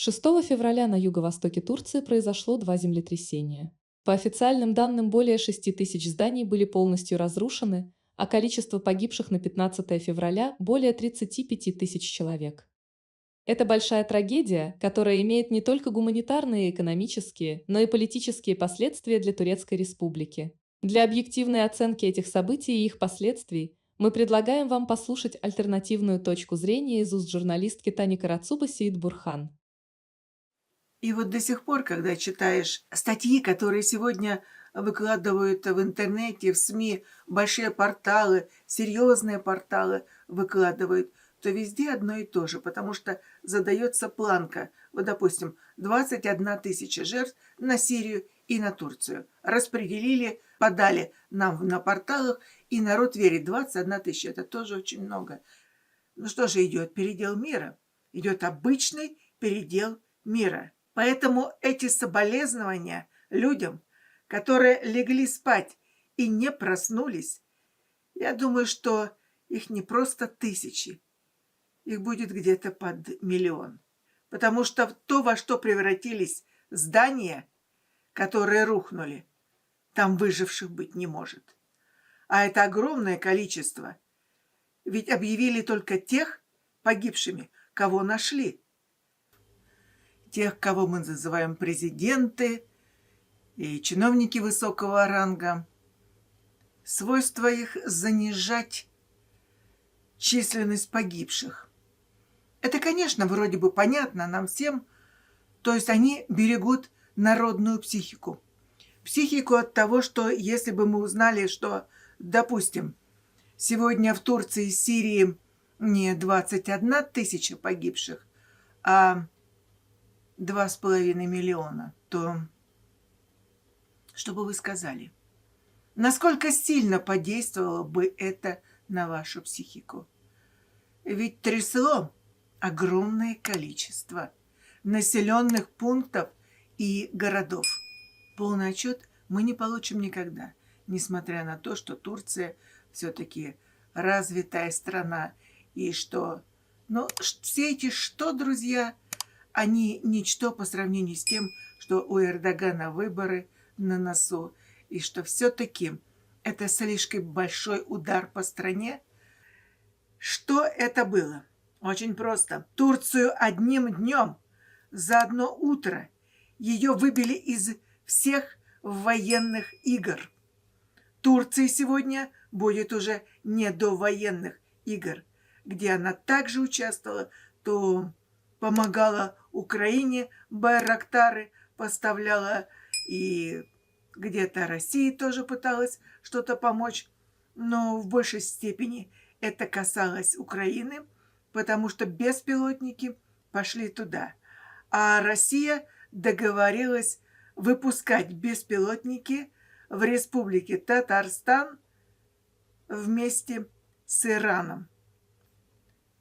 6 февраля на юго-востоке Турции произошло два землетрясения. По официальным данным, более 6 000 зданий были полностью разрушены, а количество погибших на 15 февраля – более 35 000 человек. Это большая трагедия, которая имеет не только гуманитарные и экономические, но и политические последствия для Турецкой Республики. Для объективной оценки этих событий и их последствий мы предлагаем вам послушать альтернативную точку зрения из уст журналистки Тани Карацуба Сеид Бурхан. И вот до сих пор, когда читаешь статьи, которые сегодня выкладывают в интернете, в СМИ, большие порталы, серьезные порталы выкладывают, то везде одно и то же, потому что задается планка. Вот, допустим, 21 000 жертв на Сирию и на Турцию. Распределили, подали нам на порталах, и народ верит. 21 000 – это тоже очень много. Ну что же идет? Передел мира. Идет обычный передел мира. Поэтому эти соболезнования людям, которые легли спать и не проснулись, я думаю, что их не просто тысячи, их будет где-то под миллион. Потому что то, во что превратились здания, которые рухнули, там выживших быть не может. А это огромное количество. Ведь объявили только тех погибшими, кого нашли. Тех, кого мы называем президенты и чиновники высокого ранга. Свойство их занижать численность погибших. Это, конечно, вроде бы понятно нам всем, то есть они берегут народную психику. Психику от того, что если бы мы узнали, что, допустим, сегодня в Турции и Сирии не 21 000 погибших, а 2,5 миллиона, то что бы вы сказали? Насколько сильно подействовало бы это на вашу психику? Ведь трясло огромное количество населенных пунктов и городов. Полный отчет мы не получим никогда, несмотря на то, что Турция все-таки развитая страна, и что... Но все эти что, друзья, они ничто по сравнению с тем, что у Эрдогана выборы на носу, и что все-таки это слишком большой удар по стране. Что это было? Очень просто. Турцию одним днем, за одно утро, ее выбили из всех военных игр. Турции сегодня будет уже не до военных игр, где она также участвовала, то помогала Украине, байрактары поставляла, и где-то Россия тоже пыталась что-то помочь, но в большей степени это касалось Украины, потому что беспилотники пошли туда. А Россия договорилась выпускать беспилотники в республике Татарстан вместе с Ираном.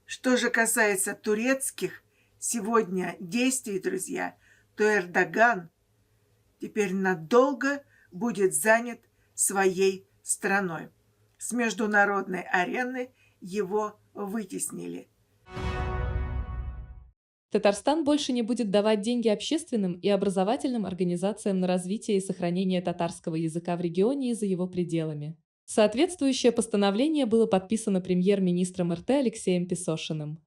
Что же касается турецких сегодня действий, друзья, то Эрдоган теперь надолго будет занят своей страной. С международной арены его вытеснили. Татарстан больше не будет давать деньги общественным и образовательным организациям на развитие и сохранение татарского языка в регионе и за его пределами. Соответствующее постановление было подписано премьер-министром РТ Алексеем Песошиным.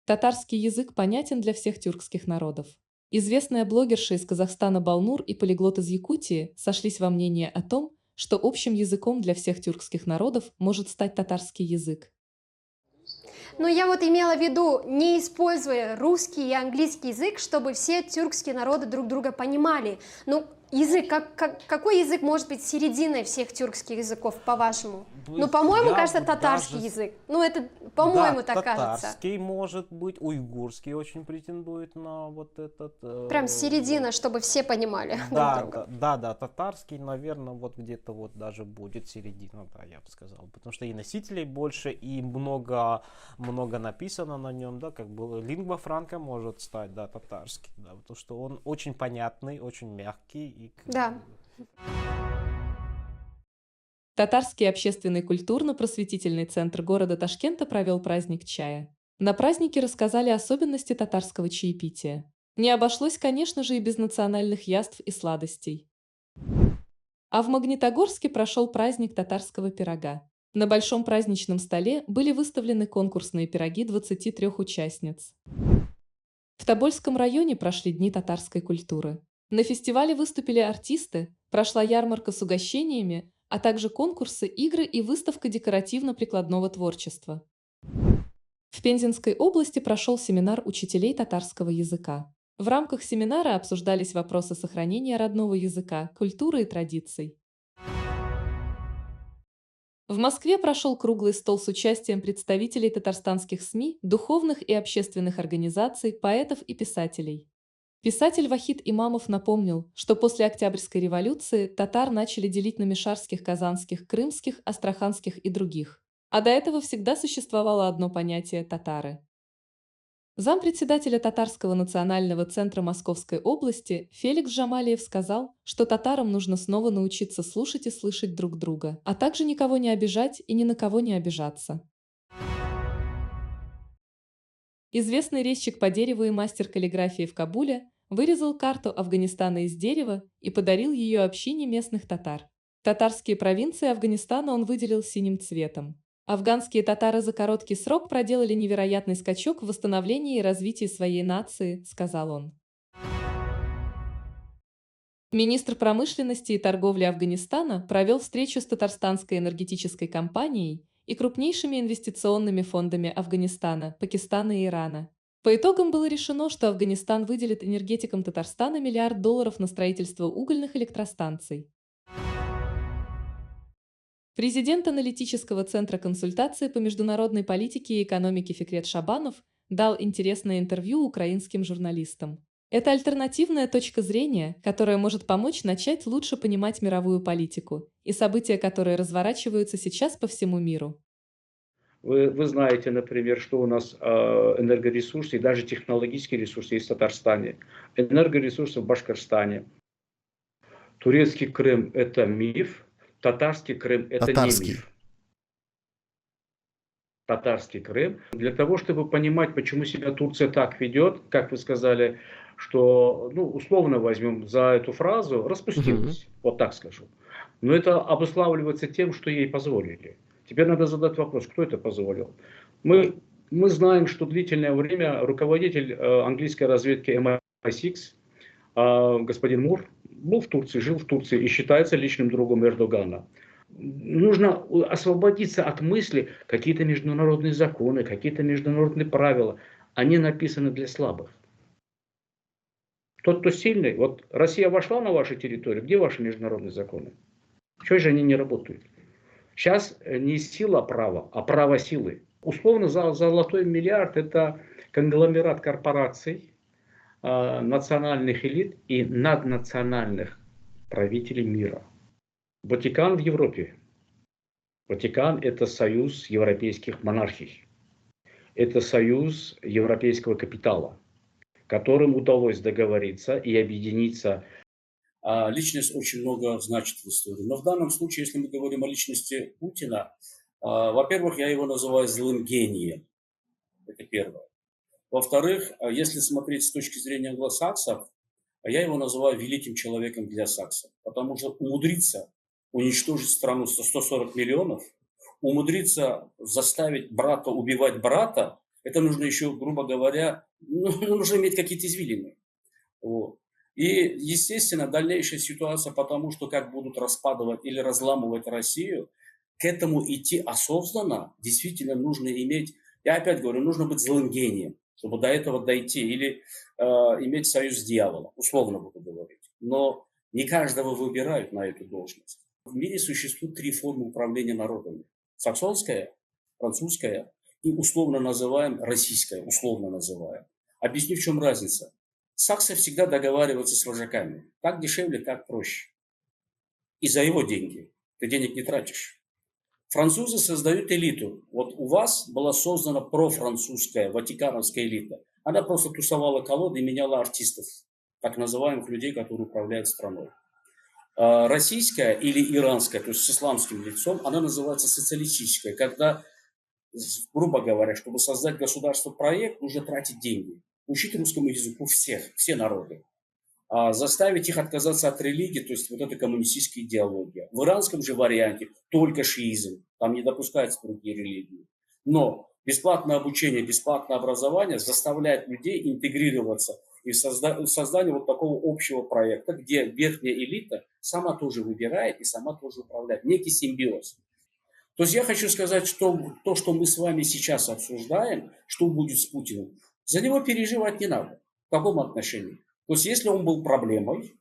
Татарский язык понятен для всех тюркских народов. Известная блогерша из Казахстана Балнур и полиглот из Якутии сошлись во мнении о том, что общим языком для всех тюркских народов может стать татарский язык. Но я вот имела в виду, не используя русский и английский язык, чтобы все тюркские народы друг друга понимали. Ну, язык, какой язык может быть серединой всех тюркских языков, по-вашему? Ну, по-моему, Я кажется, бы татарский даже язык. Ну, это, по-моему, Да, так кажется. татарский может быть, уйгурский очень претендует на вот этот. Прям середина, чтобы все понимали друг Да, друга. да, татарский, наверное, вот где-то вот даже будет середина, да, я бы сказал. Потому что и носителей больше, и много написано на нем, да, как бы лингва франка может стать, да, татарский, да, потому что он очень понятный, очень мягкий. И, Да. Татарский общественный культурно-просветительный центр города Ташкента провел праздник чая. На празднике рассказали особенности татарского чаепития. Не обошлось, конечно же, и без национальных яств и сладостей. А в Магнитогорске прошел праздник татарского пирога. На большом праздничном столе были выставлены конкурсные пироги 23 участниц. В Тобольском районе прошли Дни татарской культуры. На фестивале выступили артисты, прошла ярмарка с угощениями, а также конкурсы, игры и выставка декоративно-прикладного творчества. В Пензенской области прошел семинар учителей татарского языка. В рамках семинара обсуждались вопросы сохранения родного языка, культуры и традиций. В Москве прошел круглый стол с участием представителей татарстанских СМИ, духовных и общественных организаций, поэтов и писателей. Писатель Вахид Имамов напомнил, что после Октябрьской революции татар начали делить на мишарских, казанских, крымских, астраханских и других. А до этого всегда существовало одно понятие – татары. Зампредседателя Татарского национального центра Московской области Феликс Жамалиев сказал, что татарам нужно снова научиться слушать и слышать друг друга, а также никого не обижать и ни на кого не обижаться. Известный резчик по дереву и мастер каллиграфии в Кабуле вырезал карту Афганистана из дерева и подарил ее общине местных татар. Татарские провинции Афганистана он выделил синим цветом. Афганские татары за короткий срок проделали невероятный скачок в восстановлении и развитии своей нации, сказал он. Министр промышленности и торговли Афганистана провел встречу с татарстанской энергетической компанией и крупнейшими инвестиционными фондами Афганистана, Пакистана и Ирана. По итогам было решено, что Афганистан выделит энергетикам Татарстана $1 миллиард на строительство угольных электростанций. Президент аналитического центра консультации по международной политике и экономике Фикрет Шабанов дал интересное интервью украинским журналистам. Это альтернативная точка зрения, которая может помочь начать лучше понимать мировую политику и события, которые разворачиваются сейчас по всему миру. Вы знаете, например, что у нас энергоресурсы и даже технологические ресурсы есть в Татарстане, энергоресурсы в Башкортостане. Турецкий Крым – это миф, татарский Крым – это не миф. Татарский Крым. Для того, чтобы понимать, почему себя Турция так ведет, как вы сказали, что, условно возьмем за эту фразу, распустилась, вот так скажу. Но это обуславливается тем, что ей позволили. Теперь надо задать вопрос, кто это позволил. Мы знаем, что длительное время руководитель английской разведки MI6, господин Мур, был в Турции, жил в Турции и считается личным другом Эрдогана. Нужно освободиться от мысли, какие-то международные законы, какие-то международные правила. Они написаны для слабых. Тот, кто сильный, вот Россия вошла на вашу территорию, где ваши международные законы? Чего же они не работают? Сейчас не сила права, а право силы. Условно, золотой миллиард – это конгломерат корпораций, национальных элит и наднациональных правителей мира. Ватикан в Европе. Ватикан – это союз европейских монархий. Это союз европейского капитала, которым удалось договориться и объединиться. Личность очень много значит в истории. Но в данном случае, если мы говорим о личности Путина, во-первых, я его называю злым гением. Это первое. Во-вторых, если смотреть с точки зрения англосаксов, я его называю великим человеком для саксов. Потому что умудриться уничтожить страну 140 миллионов, умудриться заставить брата убивать брата, это нужно еще, грубо говоря, нужно иметь какие-то извилины. Вот. И, естественно, дальнейшая ситуация, потому что как будут распадывать или разламывать Россию, к этому идти осознанно действительно нужно иметь, я опять говорю, нужно быть злым гением, чтобы до этого дойти, или иметь союз с дьяволом, условно буду говорить. Но не каждого выбирают на эту должность. В мире существует 3 формы управления народами. Саксонская, французская и условно называем российская, условно называем. Объясню, в чем разница. Саксы всегда договариваются с вожаками. Так дешевле, так проще. И за его деньги. Ты денег не тратишь. Французы создают элиту. Вот у вас была создана профранцузская, ватикановская элита. Она просто тусовала колоды и меняла артистов. Так называемых людей, которые управляют страной. Российская или иранская, то есть с исламским лицом, она называется социалистическая. Когда грубо говоря, чтобы создать государство проект, нужно тратить деньги. Учить русскому языку все народы. Заставить их отказаться от религии, то есть вот эта коммунистическая идеология. В иранском же варианте только шиизм, там не допускаются другие религии. Но бесплатное обучение, бесплатное образование заставляет людей интегрироваться и создание вот такого общего проекта, где верхняя элита сама тоже выбирает и сама тоже управляет. Некий симбиоз. То есть я хочу сказать, что то, что мы с вами сейчас обсуждаем, что будет с Путиным, за него переживать не надо. В каком отношении? То есть если он был проблемой,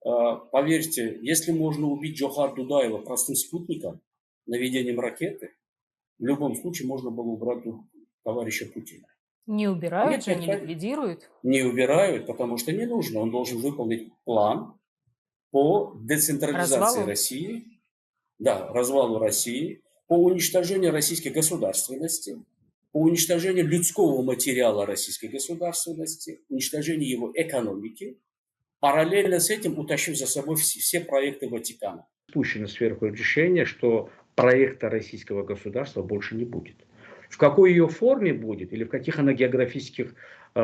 поверьте, если можно убить Джохар Дудаева простым спутником, наведением ракеты, в любом случае можно было убрать товарища Путина. Не убирают Нет, же, не нет, ликвидируют. не убирают, потому что не нужно. Он должен выполнить план по децентрализации Развалу? России, да, развалу России, по уничтожению российской государственности, по уничтожению людского материала российской государственности, уничтожению его экономики, параллельно с этим утащив за собой все проекты Ватикана. Спущено сверху решение, что проекта российского государства больше не будет. В какой ее форме будет или в каких она географических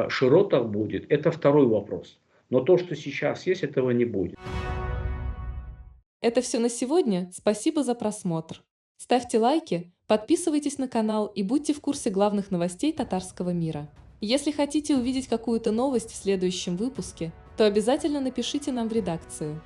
широтах будет, это второй вопрос. Но то, что сейчас есть, этого не будет. Это все на сегодня. Спасибо за просмотр. Ставьте лайки, подписывайтесь на канал и будьте в курсе главных новостей татарского мира. Если хотите увидеть какую-то новость в следующем выпуске, то обязательно напишите нам в редакцию.